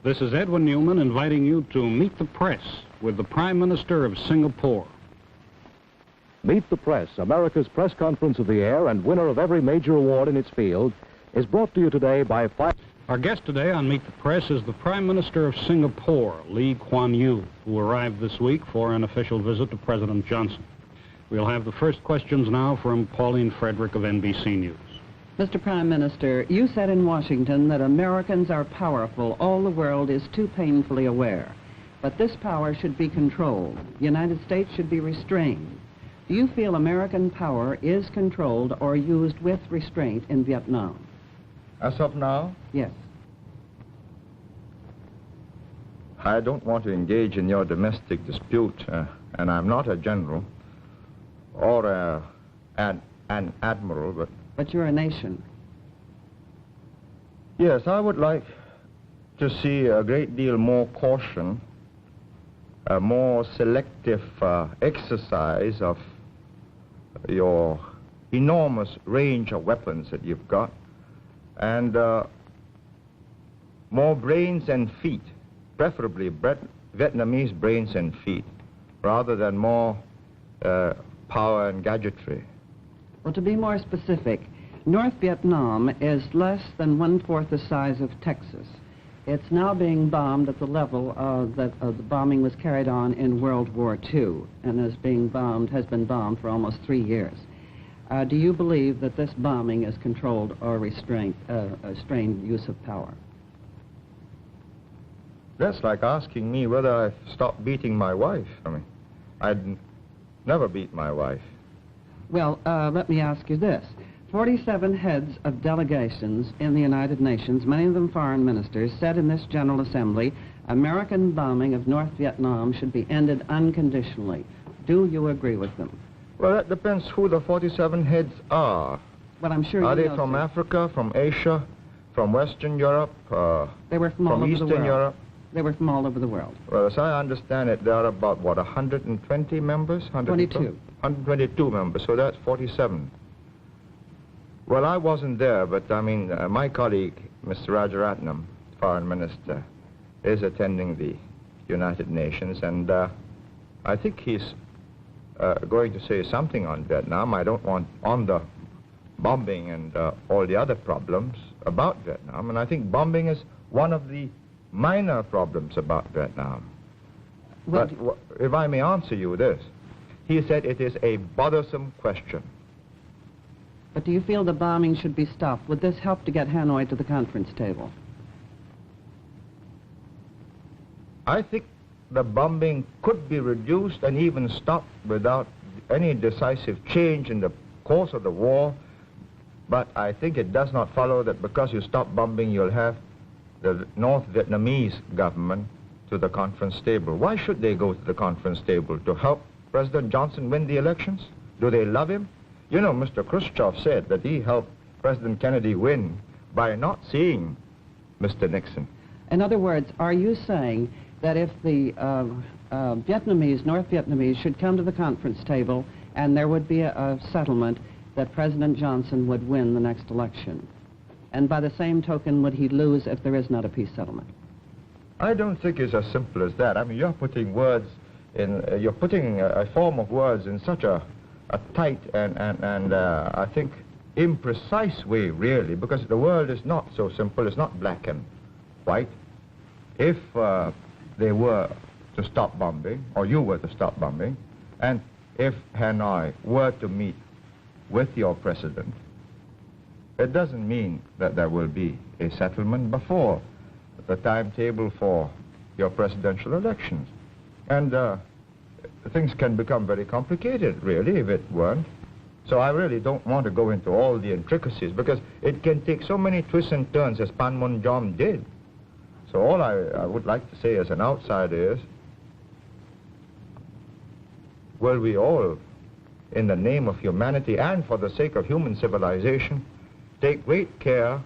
This is Edwin Newman inviting you to meet the press with the Prime Minister of Singapore. Meet the Press, America's press conference of the year and winner of every major award in its field, is brought to you today by Our guest today on Meet the Press is the Prime Minister of Singapore, Kuan Yew, who arrived this week for an official visit to President Johnson. We'll have the first questions now from Pauline Frederick of NBC News. Mr. Prime Minister, you said in Washington that Americans are powerful. All the world is too painfully aware. But this power should be controlled. The United States should be restrained. Do you feel American power is controlled or used with restraint in Vietnam? As of now? Yes. I don't want to engage in your domestic dispute, and I'm not a general or an admiral, But you're a nation. Yes, I would like to see a great deal more caution, a more selective exercise of your enormous range of weapons that you've got, and more brains and feet, preferably Vietnamese brains and feet, rather than more power and gadgetry. Well, to be more specific, North Vietnam is less than 1/4 the size of Texas. It's now being bombed at the level that the bombing was carried on in World War II, and has been bombed for almost 3 years. Do you believe that this bombing is controlled or restrained use of power? That's like asking me whether I've stopped beating my wife. I mean, I'd never beat my wife. Well, let me ask you this. 47 heads of delegations in the United Nations, many of them foreign ministers, said in this General Assembly, American bombing of North Vietnam should be ended unconditionally. Do you agree with them? Well, that depends who the 47 heads are. Well, I'm sure Are you they know, from sir. Africa, from Asia, from Western Europe, They were from all over the Eastern world. Europe? They were from all over the world. Well, as I understand it, there are about, what, 120 members? 22. 122 members, so that's 47. Well, I wasn't there, but I mean, my colleague, Mr. Rajaratnam, Foreign Minister, is attending the United Nations, and I think he's going to say something on Vietnam. I don't want on the bombing and all the other problems about Vietnam, and I think bombing is one of the minor problems about Vietnam. Well, But if I may answer you this, he said it is a bothersome question. but do you feel the bombing should be stopped? Would this help to get Hanoi to the conference table? I think the bombing could be reduced and even stopped without any decisive change in the course of the war, but I think it does not follow that because you stop bombing, you'll have the North Vietnamese government to the conference table. Why should they go to the conference table? To help President Johnson win the elections? Do they love him? You know, Mr. Khrushchev said that he helped President Kennedy win by not seeing Mr. Nixon. In other words, are you saying that if the North Vietnamese should come to the conference table and there would be a settlement that President Johnson would win the next election? And by the same token, would he lose if there is not a peace settlement? I don't think it's as simple as that. I mean, you're putting words in, you're putting a form of words in such a tight and I think imprecise way, really, because the world is not so simple. It's not black and white. If they were to stop bombing, or you were to stop bombing, and if Hanoi were to meet with your president, it doesn't mean that there will be a settlement before the timetable for your presidential elections. And things can become very complicated, really, if it weren't. So I really don't want to go into all the intricacies, because it can take so many twists and turns, as Panmunjom did. So all I would like to say as an outsider is, will we all, in the name of humanity and for the sake of human civilization, take great care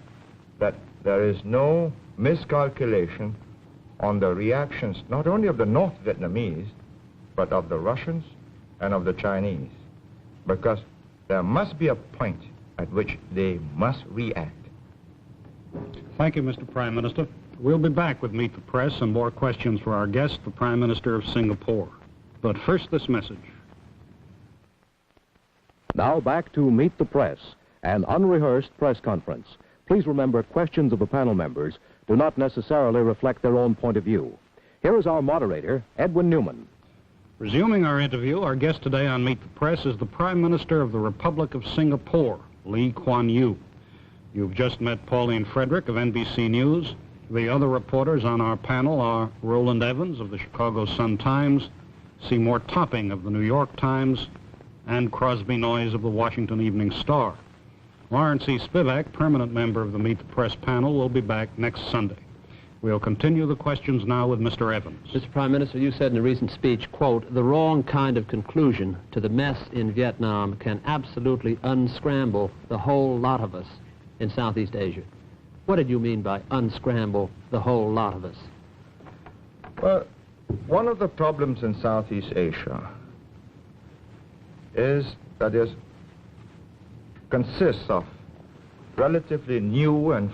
that there is no miscalculation on the reactions, not only of the North Vietnamese, but of the Russians and of the Chinese, because there must be a point at which they must react. Thank you, Mr. Prime Minister. We'll be back with Meet the Press and more questions for our guest, the Prime Minister of Singapore. But first, this message. Now back to Meet the Press, an unrehearsed press conference. Please remember, questions of the panel members do not necessarily reflect their own point of view. Here is our moderator, Edwin Newman. Resuming our interview, our guest today on Meet the Press is the Prime Minister of the Republic of Singapore, Kuan Yew. You've just met Pauline Frederick of NBC News. The other reporters on our panel are Roland Evans of the Chicago Sun-Times, Seymour Topping of the New York Times, and Crosby Noyes of the Washington Evening Star. Lawrence E. Spivak, permanent member of the Meet the Press panel, will be back next Sunday. We'll continue the questions now with Mr. Evans. Mr. Prime Minister, you said in a recent speech, quote, "The wrong kind of conclusion to the mess in Vietnam can absolutely unscramble the whole lot of us in Southeast Asia." What did you mean by unscramble the whole lot of us? Well, one of the problems in Southeast Asia is that it consists of relatively new and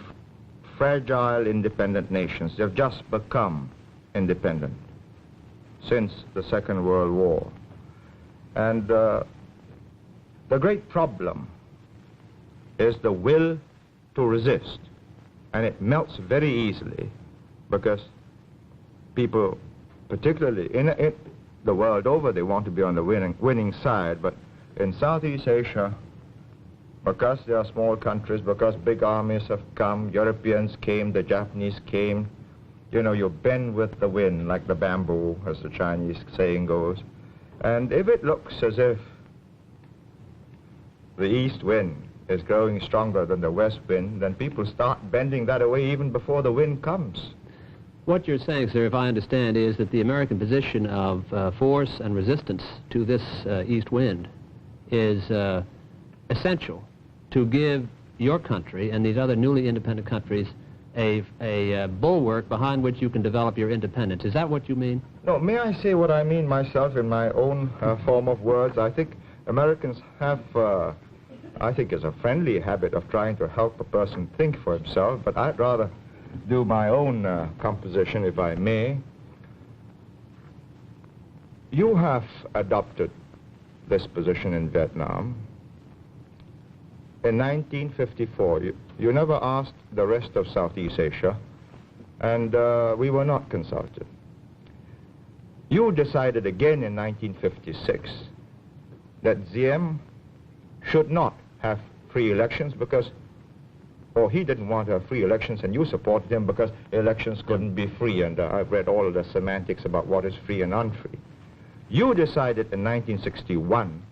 fragile independent nations. They've just become independent since the Second World War. And the great problem is the will to resist. And it melts very easily because people, particularly in the world over, they want to be on the winning side. But in Southeast Asia, because they are small countries, because big armies have come, Europeans came, the Japanese came, you know, you bend with the wind like the bamboo, as the Chinese saying goes. And if it looks as if the east wind is growing stronger than the west wind, then people start bending that away even before the wind comes. What you're saying, sir, if I understand, is that the American position of force and resistance to this east wind is essential to give your country and these other newly independent countries a bulwark behind which you can develop your independence. Is that what you mean? No, may I say what I mean myself in my own form of words? I think Americans have, I think, is a friendly habit of trying to help a person think for himself, but I'd rather do my own composition, if I may. You have adopted this position in Vietnam. In 1954, you never asked the rest of Southeast Asia, and we were not consulted. You decided again in 1956 that Diem should not have free elections because, or he didn't want to have free elections, and you supported him because elections couldn't be free, and I've read all of the semantics about what is free and unfree. You decided in 1961,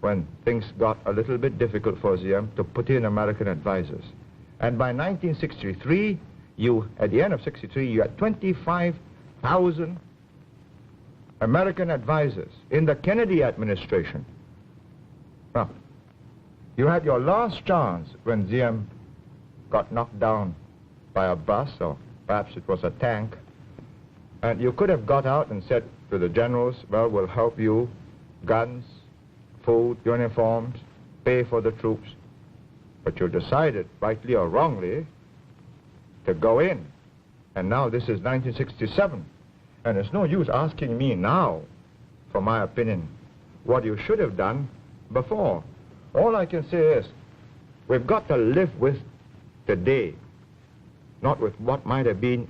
when things got a little bit difficult for Diem, to put in American advisors. And by 1963, at the end of 63, you had 25,000 American advisors in the Kennedy administration. Now, you had your last chance when Diem got knocked down by a bus, or perhaps it was a tank, and you could have got out and said to the generals, well, we'll help you, guns, food, uniforms, pay for the troops. But you decided, rightly or wrongly, to go in. And now this is 1967. And it's no use asking me now, for my opinion, what you should have done before. All I can say is, we've got to live with today, not with what might have been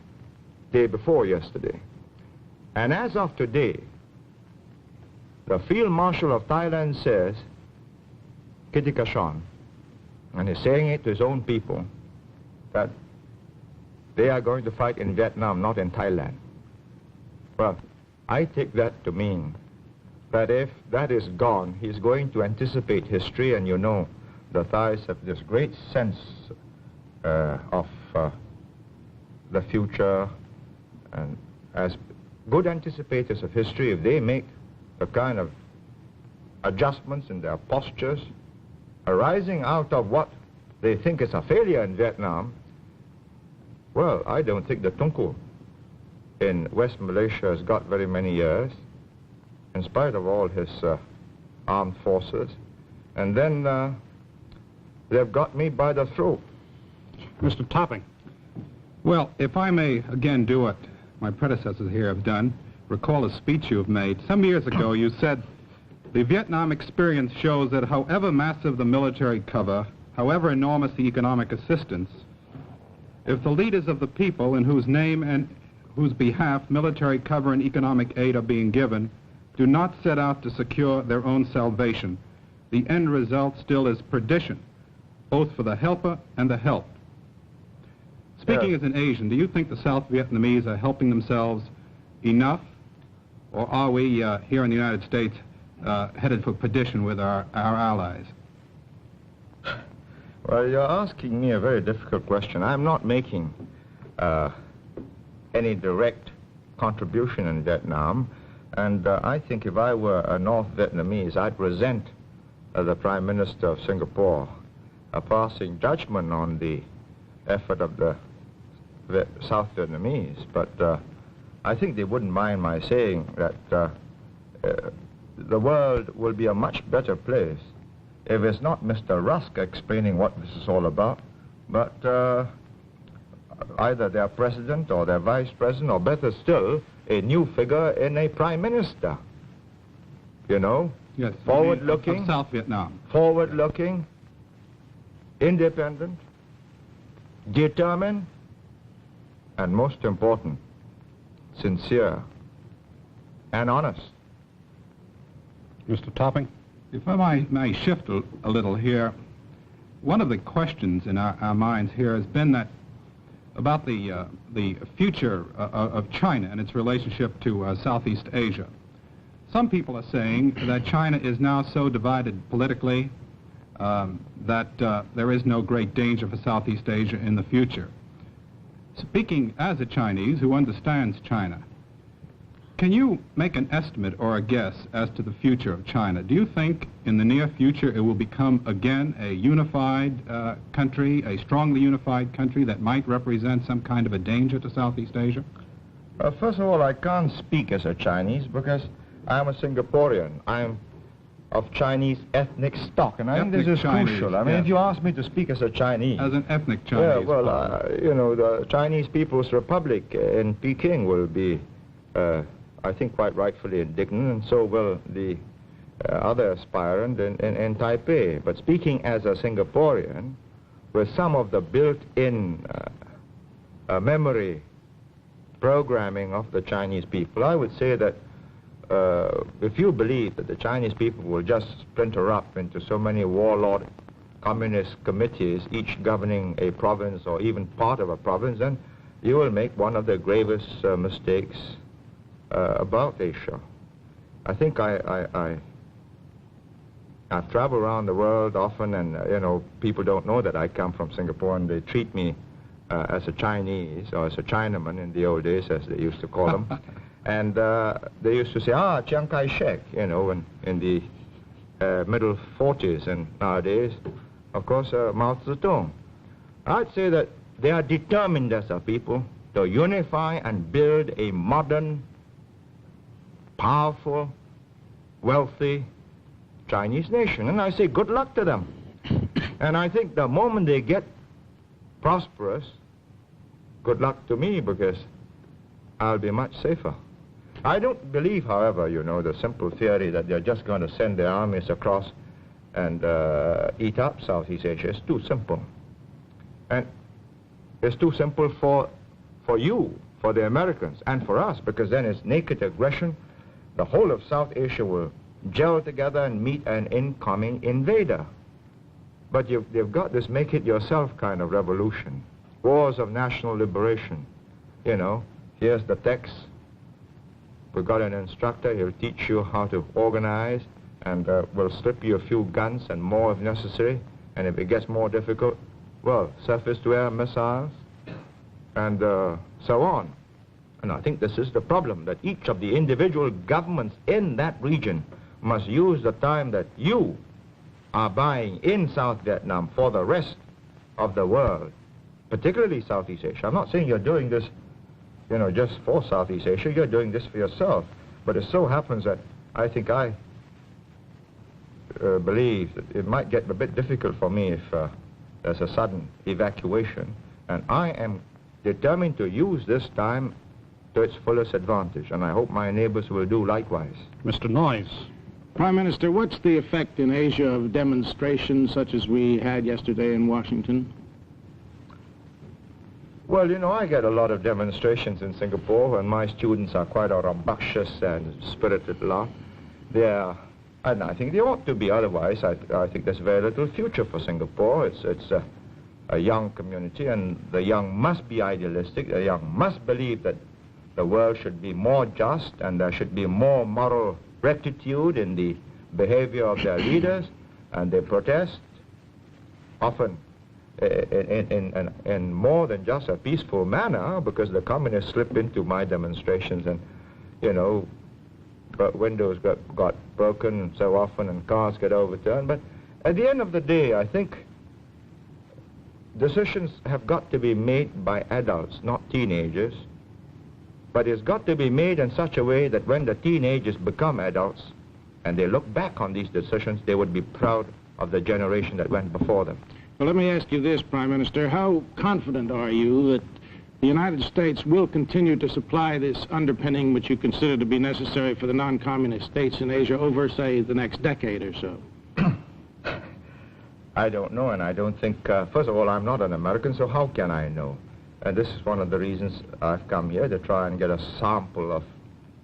day before yesterday. And as of today, the Field Marshal of Thailand says, Kitikachon, and he's saying it to his own people, that they are going to fight in Vietnam, not in Thailand. Well, I take that to mean that if that is gone, he's going to anticipate history, and you know, the Thais have this great sense of the future, and as good anticipators of history, if they make the kind of adjustments in their postures arising out of what they think is a failure in Vietnam, well, I don't think the Tunku in West Malaysia has got very many years, in spite of all his armed forces. And then they've got me by the throat. Mr. Topping, Well, if I may again do what my predecessors here have done, recall a speech you have made. Some years ago you said, the Vietnam experience shows that however massive the military cover, however enormous the economic assistance, if the leaders of the people in whose name and whose behalf military cover and economic aid are being given do not set out to secure their own salvation, the end result still is perdition, both for the helper and the helped. Speaking as an Asian, do you think the South Vietnamese are helping themselves enough, or are we here in the United States headed for perdition with our allies? Well, you're asking me a very difficult question. I'm not making any direct contribution in Vietnam, and I think if I were a North Vietnamese, I'd resent the Prime Minister of Singapore passing judgment on the effort of the South Vietnamese. But I think they wouldn't mind my saying that the world will be a much better place if it's not Mr. Rusk explaining what this is all about, but either their president or their vice president, or better still, a new figure in a prime minister. You know? Yes. Forward-looking. Of South Vietnam. Forward-looking, independent, determined, and most important, sincere and honest. Mr. Topping? If I may shift a little here, one of the questions in our minds here has been that about the future of China and its relationship to Southeast Asia. Some people are saying that China is now so divided politically that there is no great danger for Southeast Asia in the future. Speaking as a Chinese who understands China, can you make an estimate or a guess as to the future of China? Do you think in the near future it will become again a unified country, a strongly unified country that might represent some kind of a danger to Southeast Asia? First of all, I can't speak as a Chinese because I'm a Singaporean. I'm of Chinese ethnic stock, and I think this is crucial. I mean, if you ask me to speak as a Chinese... As an ethnic Chinese. Yeah, well, you know, the Chinese People's Republic in Peking will be... I think quite rightfully indignant, and so will the other aspirant in Taipei. But speaking as a Singaporean, with some of the built-in memory programming of the Chinese people, I would say that if you believe that the Chinese people will just splinter up into so many warlord communist committees, each governing a province or even part of a province, then you will make one of the gravest mistakes about Asia. I think I've traveled around the world often, and you know, people don't know that I come from Singapore, and they treat me as a Chinese or as a Chinaman in the old days, as they used to call them. And they used to say, Chiang Kai-shek, you know, in the middle 40s, and nowadays, of course, Mao Zedong. I'd say that they are determined as a people to unify and build a modern, powerful, wealthy Chinese nation. And I say good luck to them. And I think the moment they get prosperous, good luck to me, because I'll be much safer. I don't believe, however, you know, the simple theory that they're just going to send their armies across and eat up Southeast Asia. It's too simple. And it's too simple for you, for the Americans, and for us, because then it's naked aggression. The whole of South Asia will gel together and meet an incoming invader. But they've got this make-it-yourself kind of revolution. Wars of national liberation. You know, here's the text. We've got an instructor. He'll teach you how to organize, and we'll slip you a few guns and more if necessary. And if it gets more difficult, well, surface-to-air missiles, and so on. And I think this is the problem, that each of the individual governments in that region must use the time that you are buying in South Vietnam for the rest of the world, particularly Southeast Asia. I'm not saying you're doing this, you know, just for Southeast Asia. You're doing this for yourself. But it so happens that I think I believe that it might get a bit difficult for me if there's a sudden evacuation. And I am determined to use this time to its fullest advantage, and I hope my neighbors will do likewise. Mr. Noyes. Prime Minister, what's the effect in Asia of demonstrations such as we had yesterday in Washington? Well, you know, I get a lot of demonstrations in Singapore, and my students are quite a rambunctious and spirited lot. And I think they ought to be. Otherwise, I think there's very little future for Singapore. It's a young community, and the young must be idealistic. The young must believe that the world should be more just, and there should be more moral rectitude in the behavior of their leaders, and they protest often in more than just a peaceful manner, because the communists slip into my demonstrations, and, you know, windows got broken so often and cars get overturned. But at the end of the day, I think decisions have got to be made by adults, not teenagers. But it's got to be made in such a way that when the teenagers become adults and they look back on these decisions, they would be proud of the generation that went before them. Well, let me ask you this, Prime Minister. How confident are you that the United States will continue to supply this underpinning which you consider to be necessary for the non-communist states in Asia over, say, the next decade or so? I don't know, and I don't think, first of all, I'm not an American, so how can I know? And this is one of the reasons I've come here, to try and get a sample of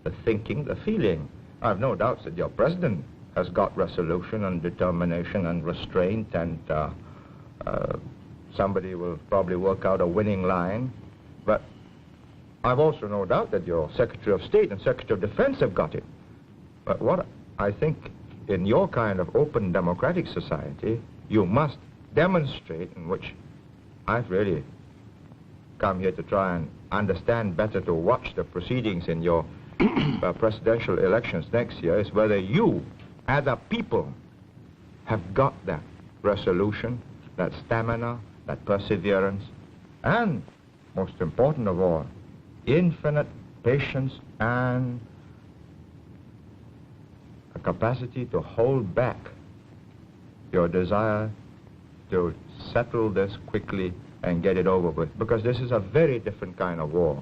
the thinking, the feeling. I have no doubts that your president has got resolution and determination and restraint, and somebody will probably work out a winning line. But I've also no doubt that your Secretary of State and Secretary of Defense have got it. But what I think in your kind of open democratic society, you must demonstrate, in which I've really come here to try and understand better, to watch the proceedings in your presidential elections next year, is whether you, as a people, have got that resolution, that stamina, that perseverance, and, most important of all, infinite patience and a capacity to hold back your desire to settle this quickly and get it over with, because this is a very different kind of war.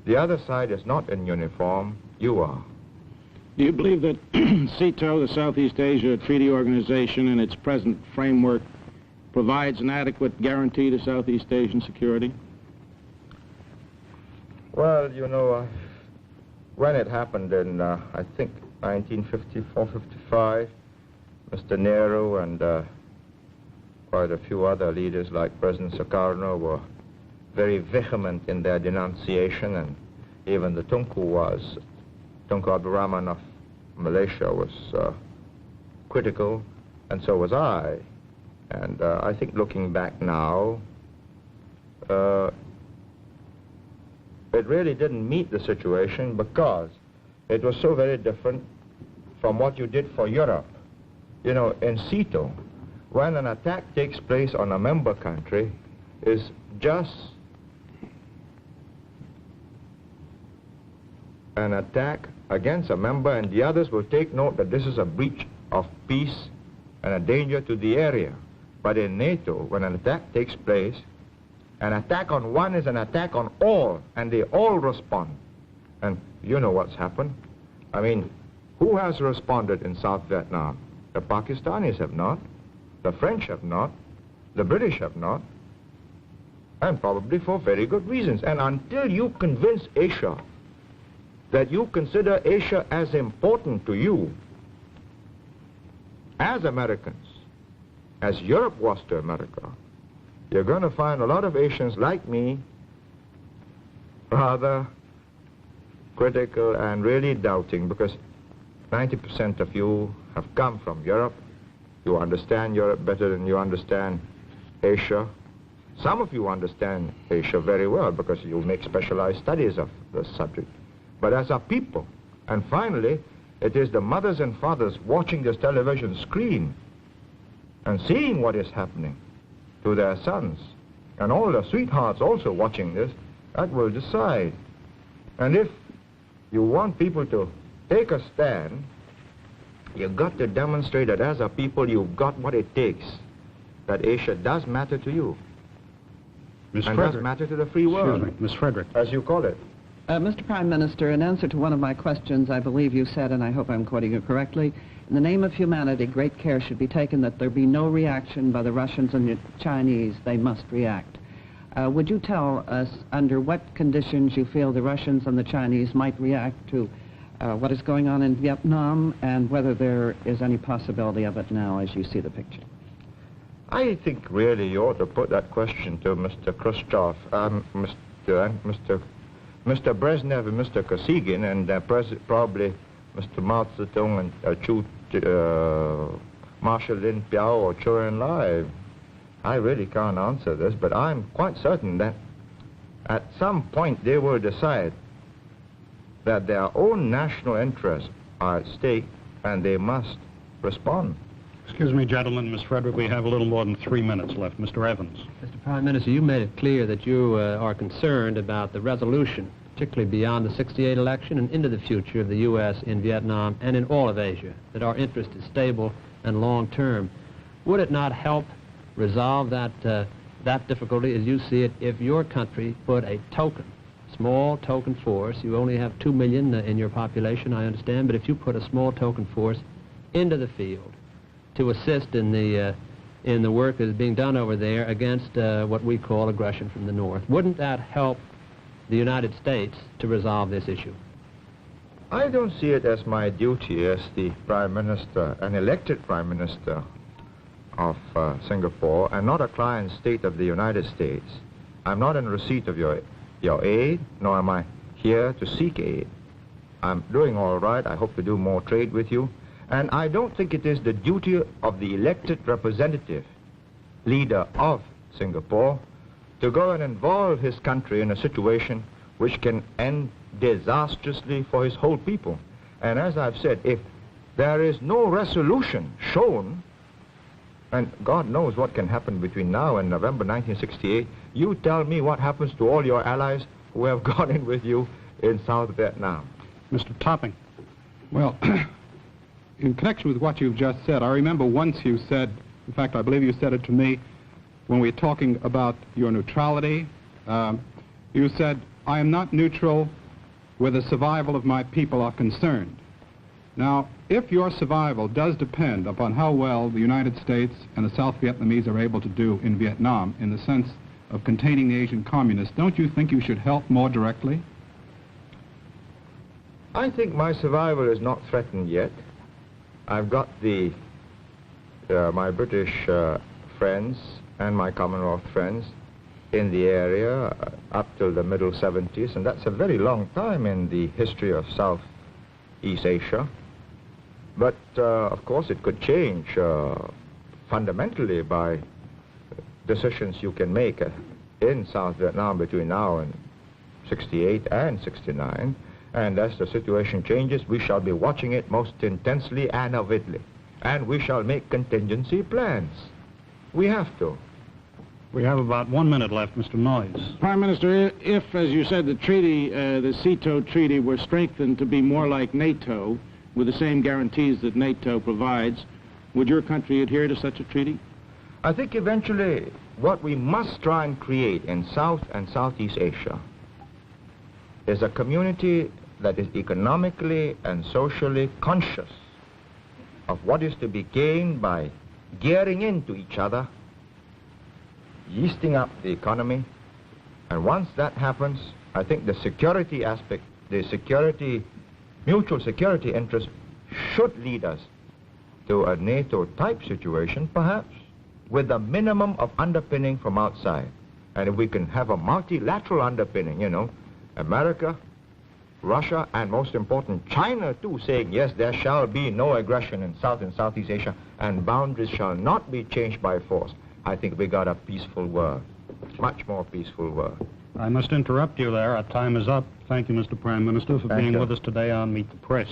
The other side is not in uniform, you are. Do you believe that CETO, the Southeast Asia Treaty Organization, in its present framework, provides an adequate guarantee to Southeast Asian security? Well, you know, when it happened in, I think, 1954-55, Mr. Nehru and quite a few other leaders like President Sukarno were very vehement in their denunciation, and even the Tunku Abdul Rahman of Malaysia was critical, and so was I. And I think looking back now, it really didn't meet the situation, because it was so very different from what you did for Europe. You know, in CETO, when an attack takes place on a member country, is just an attack against a member, and the others will take note that this is a breach of peace and a danger to the area. But in NATO, when an attack takes place, an attack on one is an attack on all, and they all respond. And you know what's happened. I mean, who has responded in South Vietnam? The Pakistanis have not. The French have not. The British have not. And probably for very good reasons. And until you convince Asia that you consider Asia as important to you, as Americans, as Europe was to America, you're going to find a lot of Asians like me rather critical and really doubting, because 90% of you have come from Europe. You understand Europe better than you understand Asia. Some of you understand Asia very well because you make specialized studies of the subject. But as a people, and finally, it is the mothers and fathers watching this television screen and seeing what is happening to their sons, and all the sweethearts also watching this, that will decide. And if you want people to take a stand, you've got to demonstrate that as a people you've got what it takes, that Asia does matter to you. Ms. And Frederick. does matter to the free world, Excuse me, Ms. Frederick. as you call it. Mr. Prime Minister, in answer to one of my questions, I believe you said, and I hope I'm quoting you correctly, in the name of humanity, great care should be taken that there be no reaction by the Russians and the Chinese. They must react. Would you tell us under what conditions you feel the Russians and the Chinese might react to what is going on in Vietnam, and whether there is any possibility of it now as you see the picture? I think really you ought to put that question to Mr. Khrushchev, Mr. Brezhnev and Mr. Kosygin, and probably Mr. Mao Zedong and Marshal Lin Piao or Zhou Enlai. I really can't answer this, but I'm quite certain that at some point they will decide that their own national interests are at stake and they must respond. Excuse me, gentlemen, Ms. Frederick, we have a little more than 3 minutes left. Mr. Evans. Mr. Prime Minister, you made it clear that you are concerned about the resolution, particularly beyond the '68 election and into the future of the U.S. in Vietnam and in all of Asia, that our interest is stable and long-term. Would it not help resolve that difficulty, as you see it, if your country put a small token force? You only have 2 million in your population, I understand, but if you put a small token force into the field to assist in the work that is being done over there against what we call aggression from the North, wouldn't that help the United States to resolve this issue? I don't see it as my duty as the Prime Minister, an elected Prime Minister of Singapore, and not a client state of the United States. I'm not in receipt of your aid, nor am I here to seek aid. I'm doing all right. I hope to do more trade with you. And I don't think it is the duty of the elected representative, leader of Singapore, to go and involve his country in a situation which can end disastrously for his whole people. And as I've said, if there is no resolution shown, and God knows what can happen between now and November 1968, you tell me what happens to all your allies who have gone in with you in South Vietnam. Mr. Topping. Well, in connection with what you've just said, I remember once you said, in fact, I believe you said it to me, when we were talking about your neutrality, you said, I am not neutral where the survival of my people are concerned. Now, if your survival does depend upon how well the United States and the South Vietnamese are able to do in Vietnam, in the sense of containing the Asian communists, don't you think you should help more directly? I think my survival is not threatened yet. I've got my British friends and my Commonwealth friends in the area up till the middle 70s, and that's a very long time in the history of Southeast Asia. But, of course, it could change fundamentally by decisions you can make in South Vietnam between now and 68 and 69. And as the situation changes, we shall be watching it most intensely and avidly. And we shall make contingency plans. We have to. We have about 1 minute left, Mr. Noyes. Prime Minister, if, as you said, the treaty, the CETO treaty, were strengthened to be more like NATO, with the same guarantees that NATO provides, would your country adhere to such a treaty? I think eventually what we must try and create in South and Southeast Asia is a community that is economically and socially conscious of what is to be gained by gearing into each other, yeasting up the economy, and once that happens, I think the security aspect, mutual security interest should lead us to a NATO-type situation, perhaps, with a minimum of underpinning from outside. And if we can have a multilateral underpinning, you know, America, Russia, and most important, China, too, saying, yes, there shall be no aggression in South and Southeast Asia, and boundaries shall not be changed by force, I think we got a peaceful world, much more peaceful world. I must interrupt you there. Our time is up. Thank you, Mr. Prime Minister, for being with us today on Meet the Press.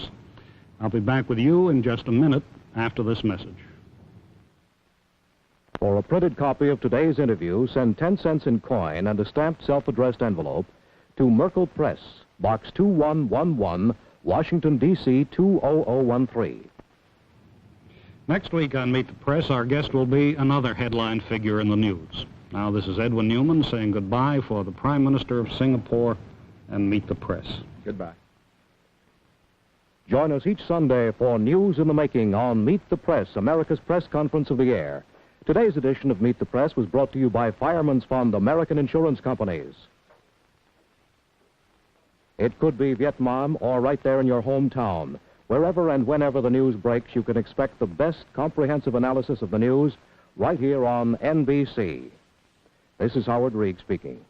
I'll be back with you in just a minute after this message. For a printed copy of today's interview, send 10 cents in coin and a stamped self-addressed envelope to Merkel Press, Box 2111, Washington, D.C. 20013. Next week on Meet the Press, our guest will be another headline figure in the news. Now, this is Edwin Newman saying goodbye for the Prime Minister of Singapore and Meet the Press. Goodbye. Join us each Sunday for News in the Making on Meet the Press, America's press conference of the air. Today's edition of Meet the Press was brought to you by Fireman's Fund American Insurance Companies. It could be Vietnam or right there in your hometown. Wherever and whenever the news breaks, you can expect the best comprehensive analysis of the news right here on NBC. This is Howard Reed speaking.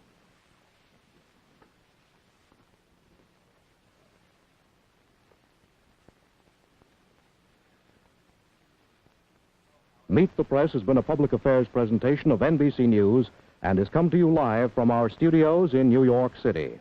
Meet the Press has been a public affairs presentation of NBC News and has come to you live from our studios in New York City.